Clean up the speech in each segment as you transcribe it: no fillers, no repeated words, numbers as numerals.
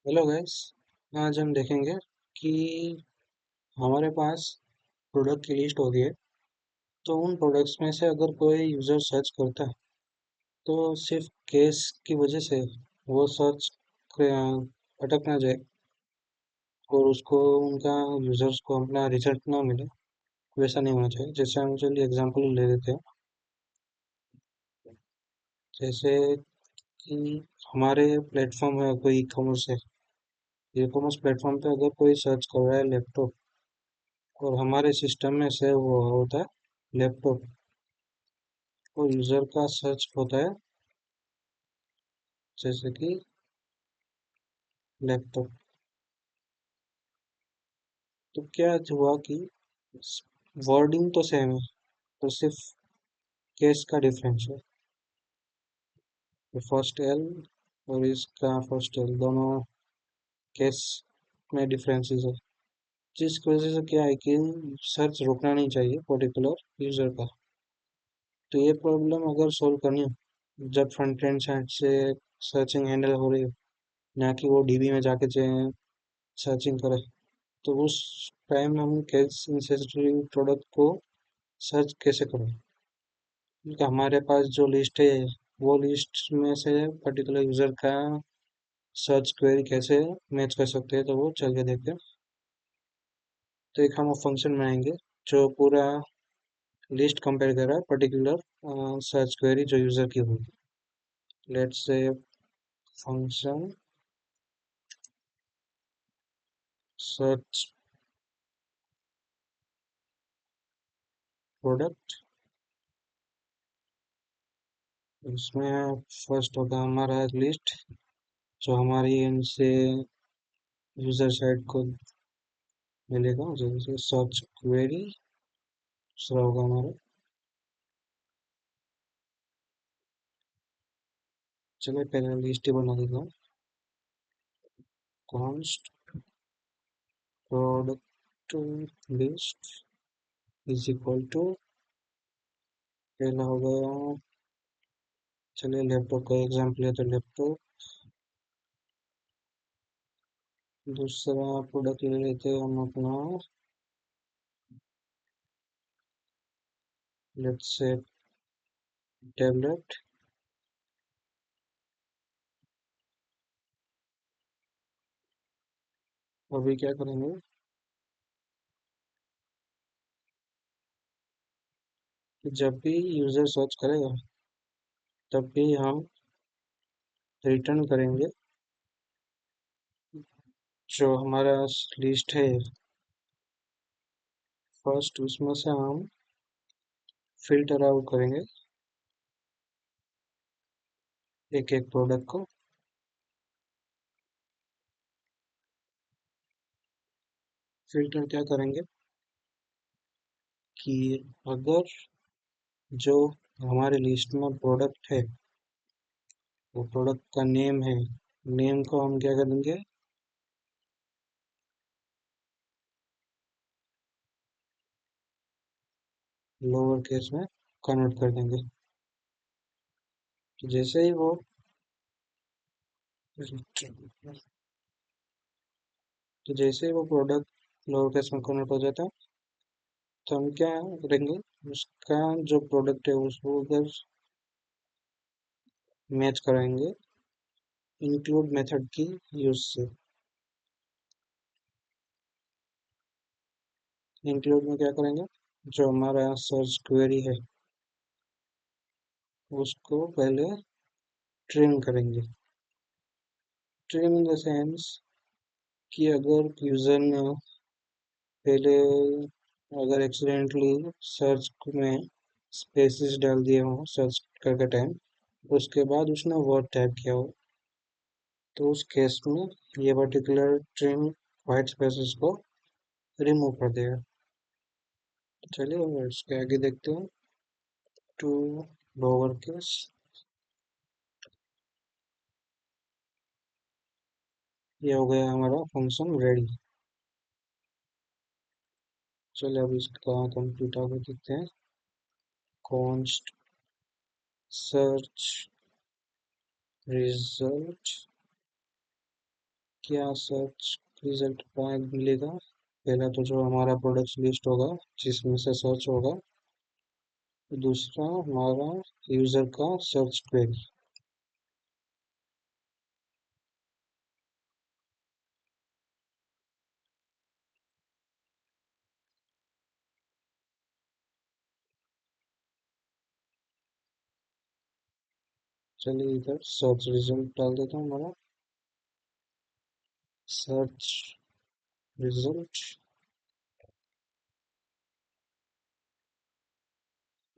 Hello guys. आज हम देखेंगे कि हमारे पास प्रोडक्ट की लिस्ट होती है। तो उन प्रोडक्ट्स में से अगर कोई यूज़र सर्च करता है तो सिर्फ केस की वजह से वो सर्च अटक ना जाए और उसको उनका यूज़र्स को अपना रिजल्ट ना मिले। वैसा नहीं होना चाहिए। जैसे हम चलिए एग्जांपल ले लेते हैं। जैसे कि हमारे प्लेटफॉर्म है, कोई ई कॉमर्स है। ई कॉमर्स प्लेटफॉर्म पे अगर कोई सर्च कर रहा है लैपटॉप और हमारे सिस्टम में सेव हुआ होता है लैपटॉप, और यूज़र का सर्च होता है जैसे कि लैपटॉप। तो क्या हुआ कि वर्डिंग तो सेम है, तो सिर्फ केस का डिफरेंस है। तो फर्स्ट एल और इसका फर्स्ट एल दोनों केस में डिफरेंसेस है, जिसकी वजह से क्या है कि सर्च रुकना नहीं चाहिए पर्टिकुलर यूज़र का। तो ये प्रॉब्लम अगर सोल्व करनी हो जब फ्रंट एंड साइड से सर्चिंग हैंडल हो रही हो, ना कि वो डीबी में जाके सर्चिंग करे, तो उस टाइम हम केस इंसेंसिटिव प्रोडक्ट को सर्च कैसे करें। क्योंकि हमारे पास जो लिस्ट है वो लिस्ट में से पर्टिकुलर यूज़र का सर्च क्वेरी कैसे मैच कर सकते हैं, तो वो चल के देखते हैं। तो एक हम फंक्शन बनाएंगे जो पूरा लिस्ट कंपेयर कर रहा है पर्टिकुलर सर्च क्वेरी जो यूज़र की होगी। Let's say function search product. इसमें फर्स्ट होगा हमारा लिस्ट जो हमारी इनसे यूज़र साइड को मिलेगा, जैसे सर्च क्वेरी। दूसरा होगा हमारा, चलिए पहले लिस्ट ही बना देता हूँ। Const product list is equal to, पहला हो गया, चलिए लैपटॉप का एग्जाम्पल है तो लैपटॉप। दूसरा प्रोडक्ट ले लेते हैं हम अपना, लेट्स से टैबलेट। अभी क्या करेंगे कि जब भी यूज़र सर्च करेगा तब भी हम रिटर्न करेंगे जो हमारा लिस्ट है। फर्स्ट उसमें से हम फिल्टर आउट करेंगे एक एक प्रोडक्ट को। फिल्टर क्या करेंगे कि अगर जो हमारे लिस्ट में प्रोडक्ट है वो प्रोडक्ट का नेम है, नेम को हम क्या करेंगे, लोअर केस में कन्वर्ट कर देंगे। तो जैसे ही वो तो जैसे ही वो प्रोडक्ट लोअर केस में कन्वर्ट हो जाता है तो हम क्या करेंगे, उसका जो प्रोडक्ट है उसको उधर मैच कराएंगे इंक्लूड मेथड की यूज से। इंक्लूड में क्या करेंगे, जो हमारा सर्च क्वेरी है उसको पहले ट्रिम करेंगे। ट्रिम इन द सेंस कि अगर यूजर ने पहले अगर एक्सीडेंटली सर्च में स्पेसिस डाल दिए हों सर्च करते टाइम, उसके बाद उसने वर्ड टाइप किया हो, तो उस केस में ये पर्टिकुलर ट्रिम वाइट स्पेसेस को रिमूव कर देगा। चलिए इसके आगे देखते हैं। टू लोअर केस, ये हो गया हमारा फंक्शन रेडी। चलिए अब इसका कंप्लीट आगे देखते हैं। कॉन्स्ट सर्च रिजल्ट क्या सर्च रिजल्ट मिलेगा? पहला तो जो हमारा प्रोडक्ट लिस्ट होगा जिसमें से सर्च होगा, दूसरा हमारा यूजर का सर्च क्वेरी। चलिए इधर सर्च रिजल्ट डाल देता हूँ हमारा सर्च रिजल्ट।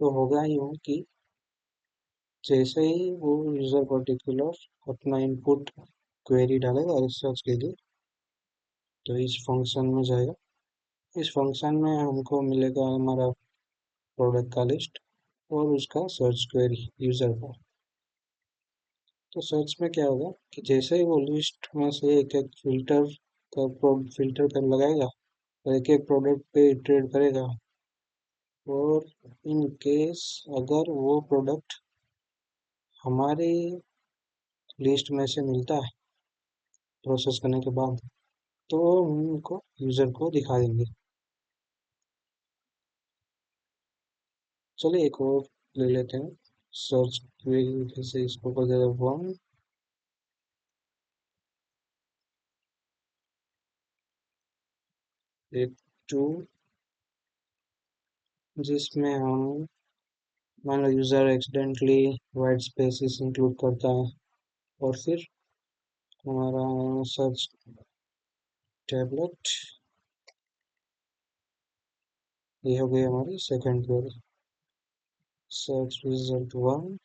तो होगा यूँ कि जैसे ही वो यूजर पर्टिकुलर अपना इनपुट क्वेरी डालेगा रिसर्च के लिए, तो इस फंक्शन में जाएगा। इस फंक्शन में हमको मिलेगा हमारा प्रोडक्ट का लिस्ट और उसका सर्च क्वेरी यूजर का। तो सर्च में क्या होगा कि जैसे ही वो लिस्ट में से एक एक फिल्टर कर लगाएगा और एक एक प्रोडक्ट पे इटरेट करेगा, और इन केस अगर वो प्रोडक्ट हमारे लिस्ट में से मिलता है प्रोसेस करने के बाद, तो हम उनको यूजर को दिखा देंगे। चलिए एक और ले लेते हैं सर्च क्वेरी, जैसे इसको कर देते हैं 1, एक 2, जिसमें हम मान लो user accidentally white spaces include करता है, और फिर हमारा सर्च टैबलेट, ये हो गई हमारी सेकंड क्वेरी। सर्च रिजल्ट 1,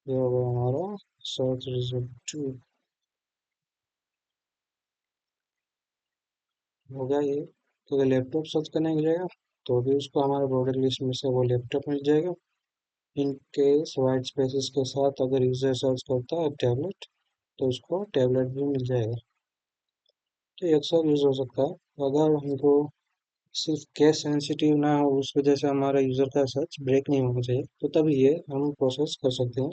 ये हो गया हमारा सर्च रिजल्ट 2। हो गया ये। तो अगर लैपटॉप सर्च करने मिलेगा तो भी उसको हमारे प्रोडक्ट लिस्ट में से वो लैपटॉप मिल जाएगा। इन केस वाइट स्पेसेस के साथ अगर यूजर सर्च करता है टैबलेट, तो उसको टैबलेट भी मिल जाएगा। तो ये अक्सर यूज हो सकता है अगर हमको सिर्फ केस सेंसिटिव ना हो, उस वजह से हमारा यूजर का सर्च ब्रेक नहीं होना चाहिए, तो तभी ये हम प्रोसेस कर सकते हैं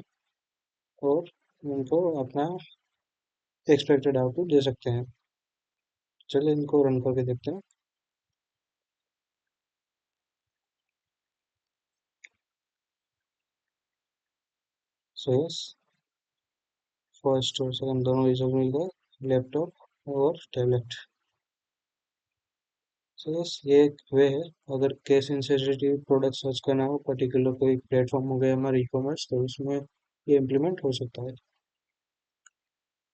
और उनको अपना एक्सपेक्टेड आउटपुट दे सकते हैं। चलिए इनको रन करके देखते हैं। सो यस, फर्स्ट और सेकंड दोनों रिजल्ट मिल गए, लैपटॉप और टैबलेट। सो यस, ये एक वे है अगर केस इंसेंसिटिव प्रोडक्ट सर्च करना हो, पर्टिकुलर कोई प्लेटफॉर्म हो गया हमारा ई कॉमर्स, तो उसमें ये इम्प्लीमेंट हो सकता है।